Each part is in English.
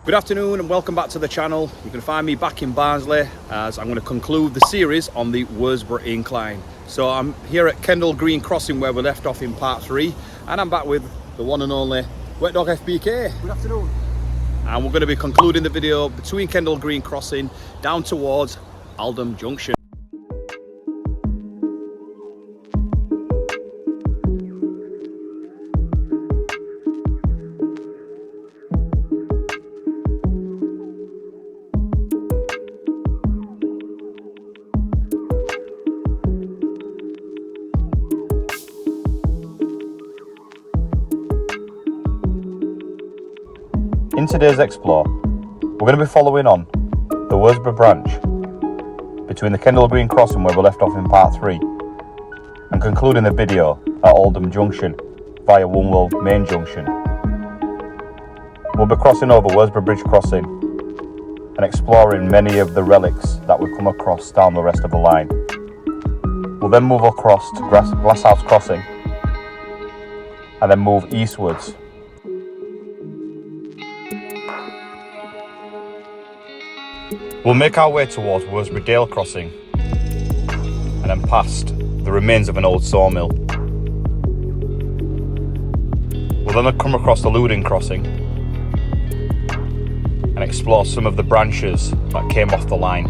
Good afternoon and welcome back to the channel. You can find me back in Barnsley as I'm going to conclude the series on the Worsbrough Incline. So I'm here at Kendall Green Crossing where we left off in part 3, and I'm back with the one and only Wet Dog FBK. Good afternoon. And we're going to be concluding the video between Kendall Green Crossing down towards Aldham Junction. In today's Explore, we're going to be following on the Worsbrough branch between the Kendall Green Crossing where we left off in part 3 and concluding the video at Aldham Junction via Wombwell Main Junction. We'll be crossing over Worsbrough Bridge Crossing and exploring many of the relics that we come across down the rest of the line. We'll then move across to Glasshouse Crossing and then move eastwards. We'll make our way towards Worsbrough Dale Crossing and then past the remains of an old sawmill. We'll then come across the Lundin Crossing and explore some of the branches that came off the line.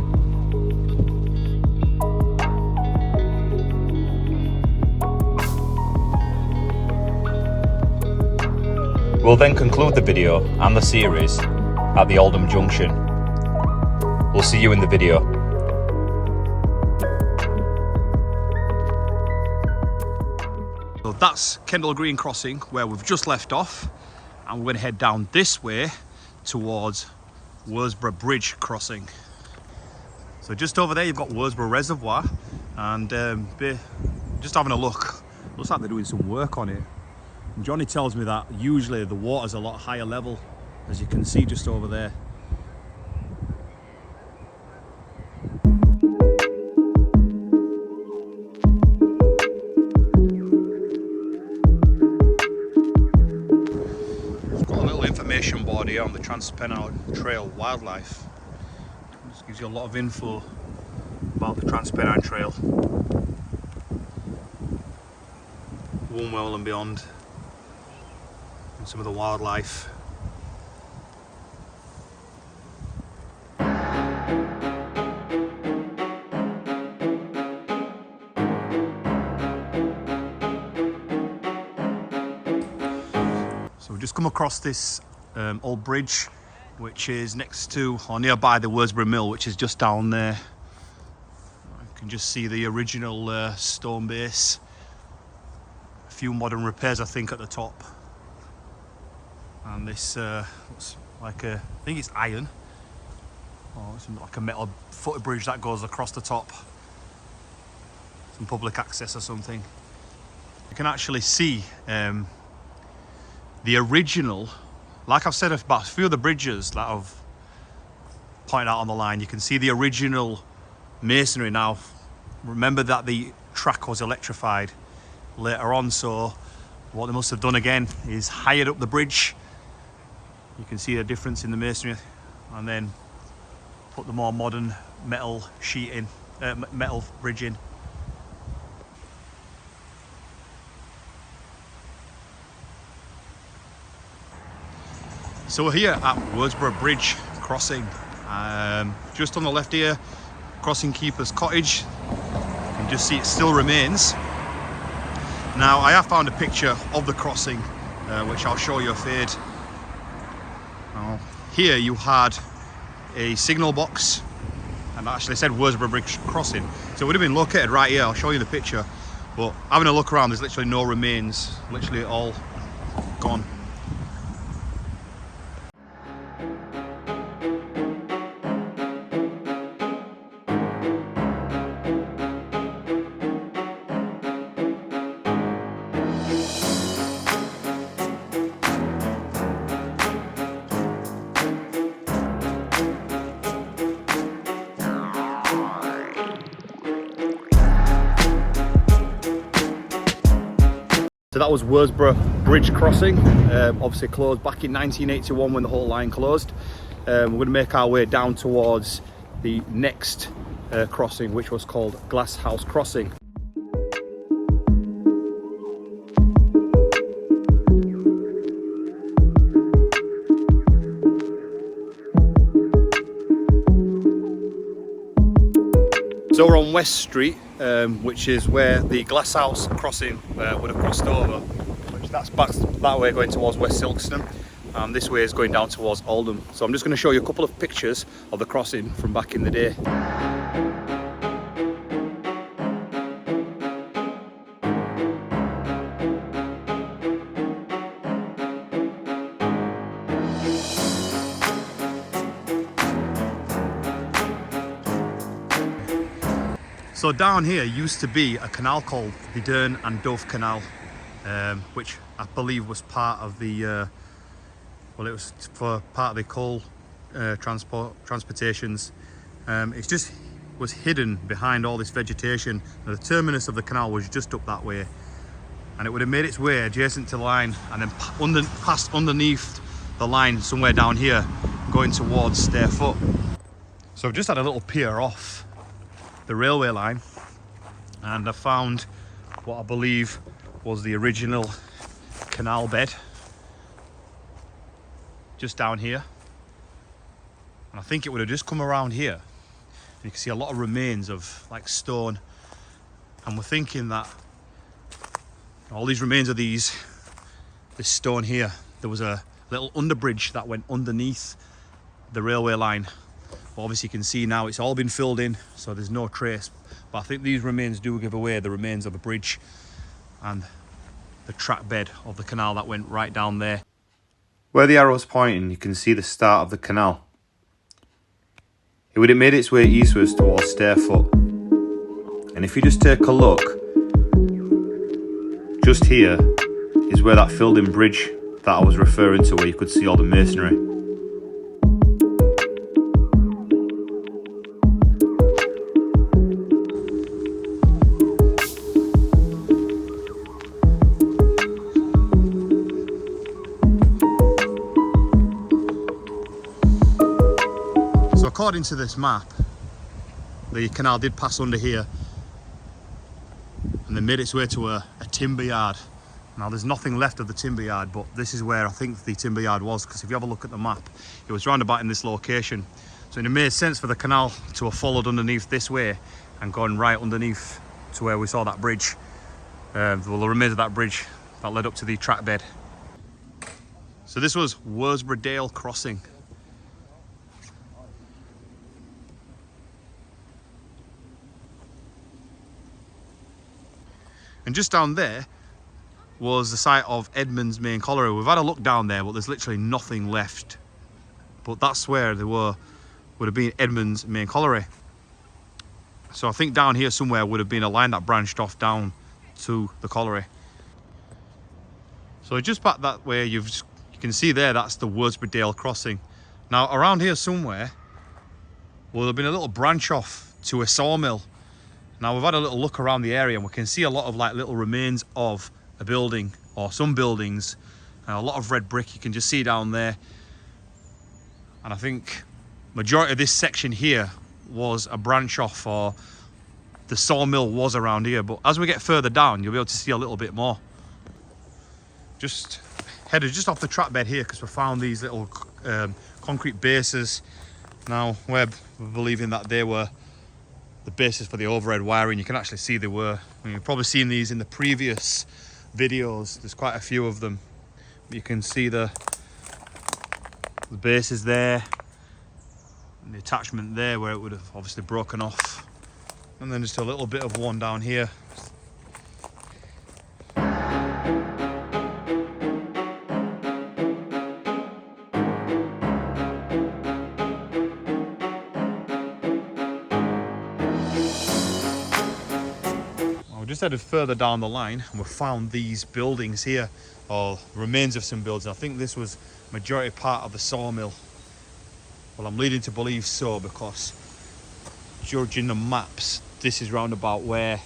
We'll then conclude the video and the series at the Aldham Junction. We'll see you in the video. So that's Kendall Green Crossing where we've just left off, and we're going to head down this way towards Worsbrough Bridge Crossing. So just over there you've got Worsborough Reservoir, and just having a look, looks like they're doing some work on it. And Johnny tells me that usually the water's a lot higher level, as you can see just over there. Information board here on the Transpennine Trail Wildlife. This gives you a lot of info about the Transpennine Trail, Wombwell and beyond, and some of the wildlife. So we've just come across this old bridge, which is next to or nearby the Worsbrough Mill, which is just down there. You can just see the original stone base, a few modern repairs I think at the top, and this looks like I think it's iron, or it's like a metal footbridge that goes across the top, some public access or something. You can actually see the original, like I've said about a few of the bridges that I've pointed out on the line, you can see the original masonry now. Remember that the track was electrified later on, so what they must have done again is hired up the bridge. You can see the difference in the masonry, and then put the more modern metal sheet in, metal bridge in. So we're here at Worsbrough Bridge Crossing, just on the left here, crossing keeper's cottage. You can just see it still remains. Now I have found a picture of the crossing, which I'll show you a fade. Now, here you had a signal box, and actually said Worsbrough Bridge Crossing, so it would have been located right here. I'll show you the picture, but having a look around, there's literally no remains, literally all gone. that was Worsbrough Bridge crossing, obviously closed back in 1981 when the whole line closed. We're going to make our way down towards the next crossing, which was called Glasshouse Crossing. So we're on West Street, which is where the Glasshouse Crossing would have crossed over, which that's back that way going towards West Silkstone, and this way is going down towards Aldham. So I'm just going to show you a couple of pictures of the crossing from back in the day. So down here used to be a canal called the Dern and Dove Canal, which I believe was part of the, well, it was for part of the coal transportations. It just was hidden behind all this vegetation. The terminus of the canal was just up that way, and it would have made its way adjacent to the line and then passed underneath the line somewhere down here going towards Stair Foot. So I've just had a little peer off the railway line, and I found what I believe was the original canal bed just down here, and I think it would have just come around here. You can see a lot of remains of like stone, and we're thinking that all these remains of this stone here, there was a little underbridge that went underneath the railway line. Well, obviously you can see now it's all been filled in, so there's no trace, but I think these remains do give away the remains of a bridge and the track bed of the canal that went right down there. Where the arrow's pointing, you can see the start of the canal. It would have made its way eastwards towards Stair Foot, and if you just take a look, just here is where that filled in bridge that I was referring to, where you could see all the masonry. According to this map, the canal did pass under here and then made its way to a timber yard. Now there's nothing left of the timber yard, but this is where I think the timber yard was, because if you have a look at the map, it was round about in this location. So it made sense for the canal to have followed underneath this way and gone right underneath to where we saw that bridge. Well, the remains of that bridge that led up to the track bed. So this was Worsbrough Crossing. And just down there was the site of Edmunds Main Colliery. We've had a look down there, but there's literally nothing left. But that's where they would have been Edmunds Main Colliery. So I think down here somewhere would have been a line that branched off down to the colliery. So just back that way, you can see there, that's the Worsbrough Crossing. Now around here somewhere will have been a little branch off to a sawmill. Now we've had a little look around the area and we can see a lot of like little remains of a building or some buildings, and a lot of red brick you can just see down there. And I think majority of this section here was a branch off, or the sawmill was around here, but as we get further down you'll be able to see a little bit more. Just headed just off the track bed here because we found these little concrete bases. Now we're believing that they were the basis for the overhead wiring. You can actually see they were. I mean, you've probably seen these in the previous videos. There's quite a few of them. You can see the bases there, and the attachment there where it would have obviously broken off, and then just a little bit of one down here. Just headed further down the line and we found these buildings here, or remains of some buildings. I think this was majority part of the sawmill. Well, I'm leading to believe so, because judging the maps, this is round about where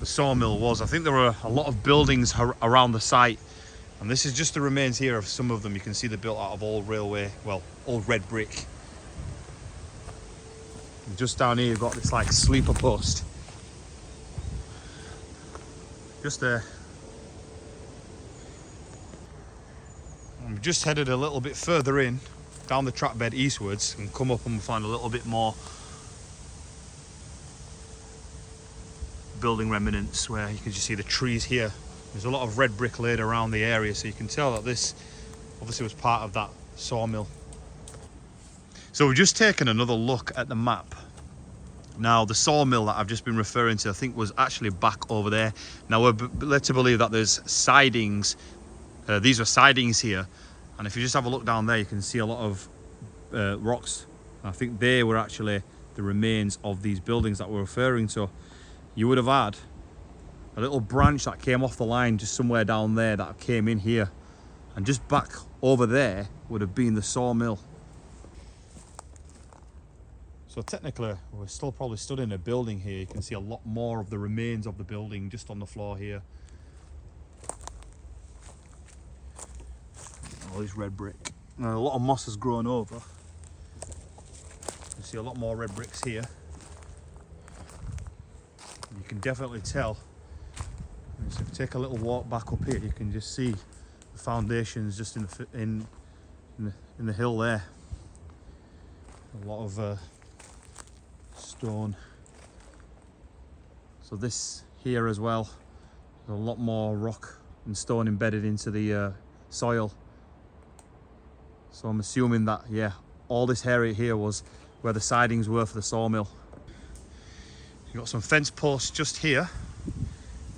the sawmill was. I think there were a lot of buildings around the site, and this is just the remains here of some of them. You can see they're built out of old railway, well, old red brick. And just down here you've got this like sleeper post. Just there. And we've just headed a little bit further in, down the track bed eastwards, and come up and we'll find a little bit more building remnants where you can just see the trees here. There's a lot of red brick laid around the area, so you can tell that this obviously was part of that sawmill. So we've just taken another look at the map. Now the sawmill that I've just been referring to, I think was actually back over there. Now we're led to believe that there's sidings, these are sidings here, and if you just have a look down there you can see a lot of rocks. I think they were actually the remains of these buildings that we're referring to. You would have had a little branch that came off the line just somewhere down there that came in here, and just back over there would have been the sawmill. So technically we're still probably stood in a building here. You can see a lot more of the remains of the building just on the floor here. All this red brick. Now, a lot of moss has grown over. You see a lot more red bricks here. You can definitely tell. So if you take a little walk back up here, you can just see the foundations just in the hill there. A lot of stone. So this here as well, there's a lot more rock and stone embedded into the soil. So I'm assuming that, yeah, all this area here was where the sidings were for the sawmill. You've got some fence posts just here.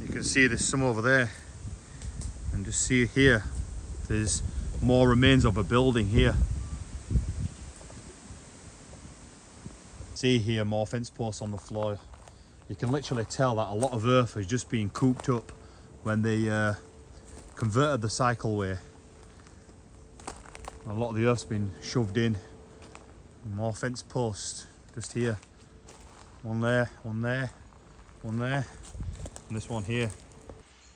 You can see there's some over there. And just see here, there's more remains of a building here. See here, more fence posts on the floor. You can literally tell that a lot of earth has just been cooped up when they converted the cycleway. A lot of the earth's been shoved in. More fence posts just here. One there, one there, one there, and this one here.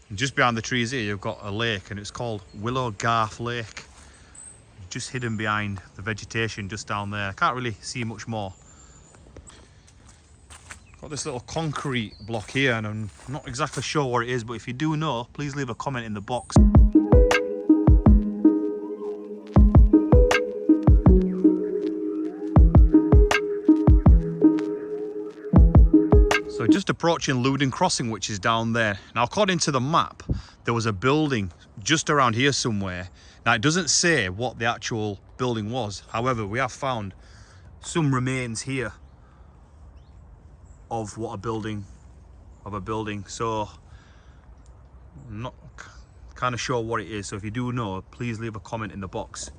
And just behind the trees here you've got a lake, and it's called Willow Garth Lake. Just hidden behind the vegetation just down there. I can't really see much more. Got this little concrete block here, and I'm not exactly sure what it is, but if you do know, please leave a comment in the box. So just approaching Lundin Crossing, which is down there. Now according to the map, there was a building just around here somewhere. Now it doesn't say what the actual building was. However, we have found some remains here of a building. So I'm not kind of sure what it is. So if you do know, please leave a comment in the box.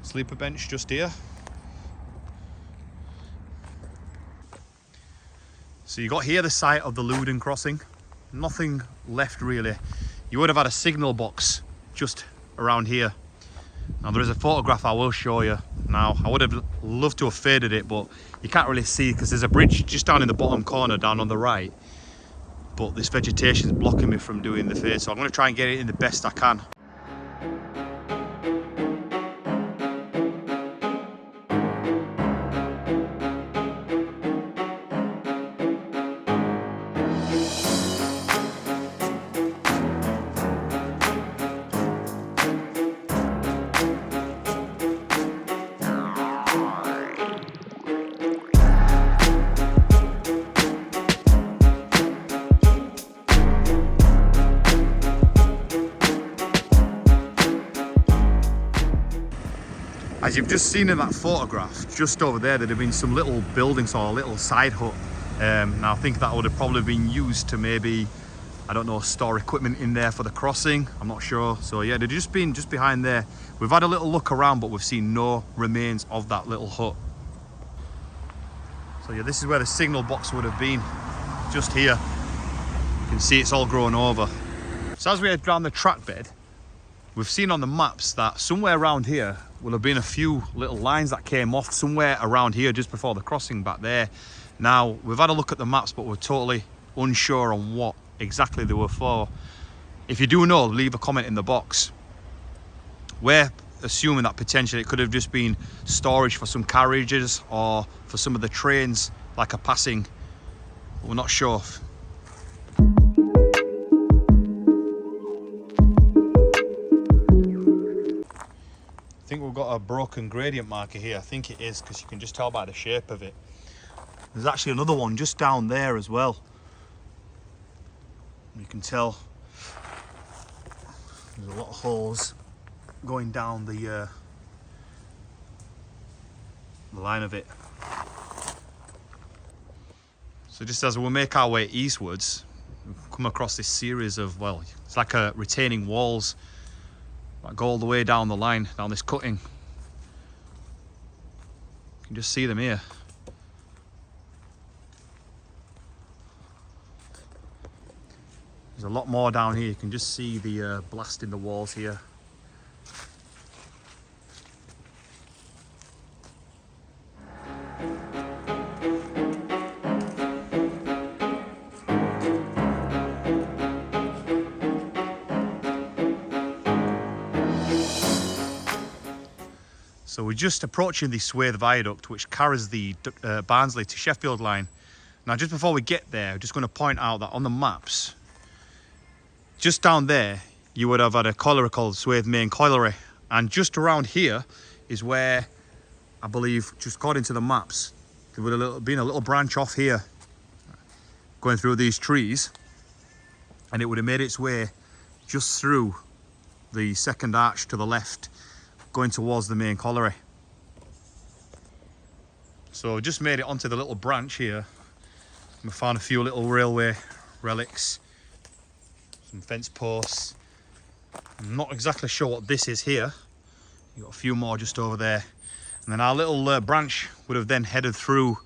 Sleeper bench just here. So you got here the site of the Lundin Crossing. Nothing left really. You would have had a signal box just around here. Now there is a photograph I will show you. Now I would have loved to have faded it, but you can't really see because there's a bridge just down in the bottom corner down on the right. But this vegetation is blocking me from doing the fade, so I'm going to try and get it in the best I can. As you've just seen in that photograph, just over there, there'd have been some little buildings or a little side hut. Now I think that would have probably been used to maybe, I don't know, store equipment in there for the crossing. I'm not sure. So yeah, they've just been just behind there. We've had a little look around, but we've seen no remains of that little hut. So yeah, this is where the signal box would have been, just here. You can see it's all grown over. So as we head down the track bed, we've seen on the maps that somewhere around here will have been a few little lines that came off somewhere around here just before the crossing back there. Now, we've had a look at the maps, but we're totally unsure on what exactly they were for. If you do know, leave a comment in the box. We're assuming that potentially it could have just been storage for some carriages or for some of the trains, like a passing, but we're not sure. I think we've got a broken gradient marker here. I think it is, because you can just tell by the shape of it. There's actually another one just down there as well. You can tell there's a lot of holes going down the line of it. So just as we make our way eastwards, we've come across this series of, well, it's like a retaining walls that go all the way down the line, down this cutting. You can just see them here. There's a lot more down here. You can just see the blast in the walls here. So we're just approaching the Snydale Viaduct, which carries the Barnsley to Sheffield line. Now, just before we get there, I'm just going to point out that on the maps, just down there, you would have had a colliery called Worsbrough Main Colliery. And just around here is where, I believe, just according to the maps, there would have been a little branch off here, going through these trees. And it would have made its way just through the second arch to the left, going towards the main colliery. So just made it onto the little branch here. We found a few little railway relics, some fence posts. I'm not exactly sure what this is here. You've got a few more just over there. And then our little branch would have then headed through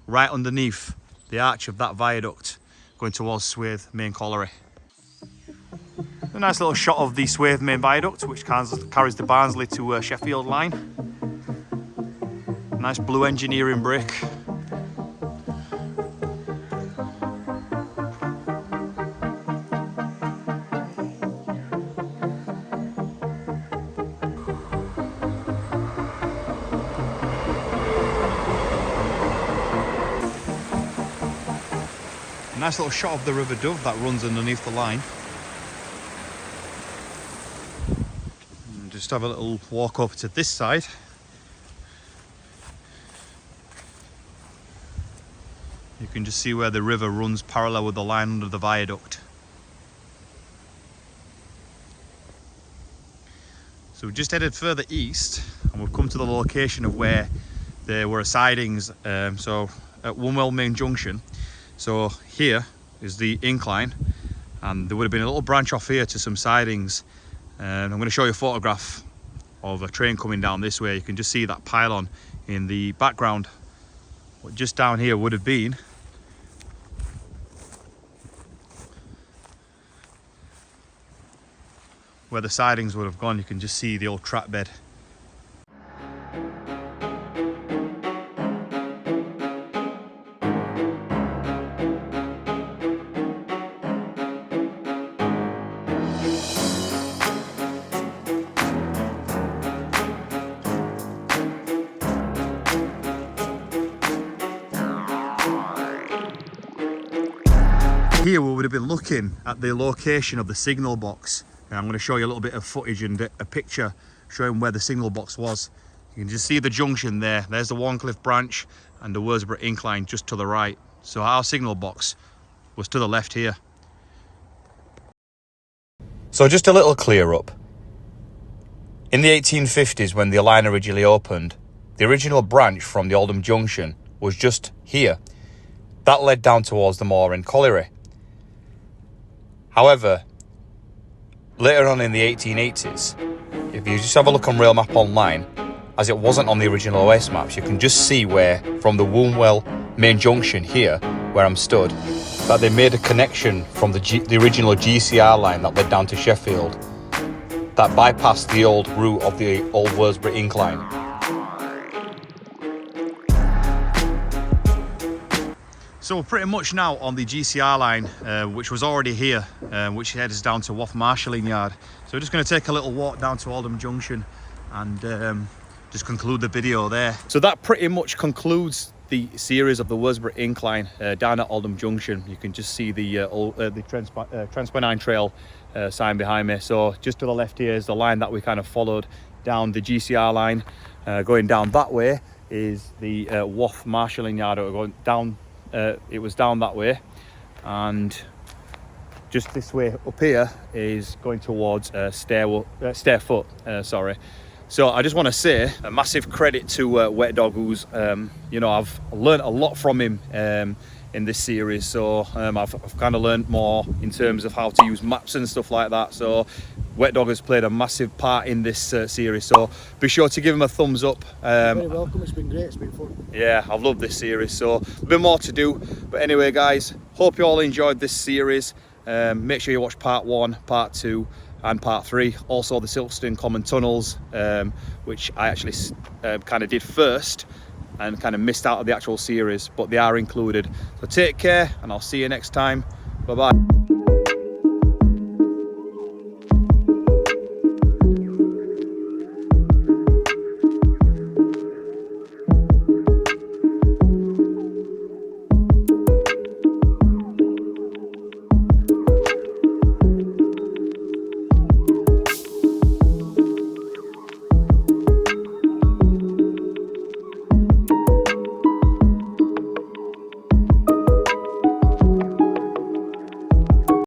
right underneath the arch of that viaduct, going towards Snydale Main Colliery. A nice little shot of the Snydale Main Viaduct, which carries the Barnsley to Sheffield line. Nice blue engineering brick. A nice little shot of the River Dove that runs underneath the line. And just have a little walk over to this side. You can just see where the river runs parallel with the line under the viaduct. So we've just headed further east and we've come to the location of where there were sidings, so at Wombwell Main Junction. So here is the incline, and there would have been a little branch off here to some sidings. And I'm going to show you a photograph of a train coming down this way. You can just see that pylon in the background. What just down here would have been where the sidings would have gone. You can just see the old track bed. Here we would have been looking at the location of the signal box. And I'm going to show you a little bit of footage and a picture showing where the signal box was. You can just see the junction there. There's the Warncliffe branch and the Worsborough Incline just to the right. So our signal box was to the left here. So just a little clear up. In the 1850s, when the line originally opened, the original branch from the Aldham Junction was just here. That led down towards the moor in Colliery. However, later on in the 1880s, if you just have a look on Rail Map Online, as it wasn't on the original OS maps, you can just see where, from the Wombwell Main Junction here, where I'm stood, that they made a connection from the original GCR line that led down to Sheffield, that bypassed the old route of the old Worsbrough Incline. So we're pretty much now on the GCR line, which was already here, which heads down to Waff Marshalling Yard. So we're just going to take a little walk down to Aldham Junction and just conclude the video there. So that pretty much concludes the series of the Worsbrough Incline down at Aldham Junction. You can just see the Transpennine Trail sign behind me. So just to the left here is the line that we kind of followed down the GCR line. Going down that way is the Waff Marshalling Yard. We're going down. It was down that way, and just this way up here is going towards Stairfoot. Sorry. So I just want to say a massive credit to Wet Dog, who's you know, I've learned a lot from him in this series. So I've kind of learned more in terms of how to use maps and stuff like that. So Wet Dog has played a massive part in this series, so be sure to give him a thumbs up. You're very welcome. It's been great. It's been fun. Yeah, I've loved this series, so a bit more to do. But anyway, guys, hope you all enjoyed this series. Make sure you watch part 1, part 2 and part 3. Also the Silkstone Common Tunnels, which I actually kind of did first and kind of missed out of the actual series, but they are included. So take care, and I'll see you next time. Bye bye.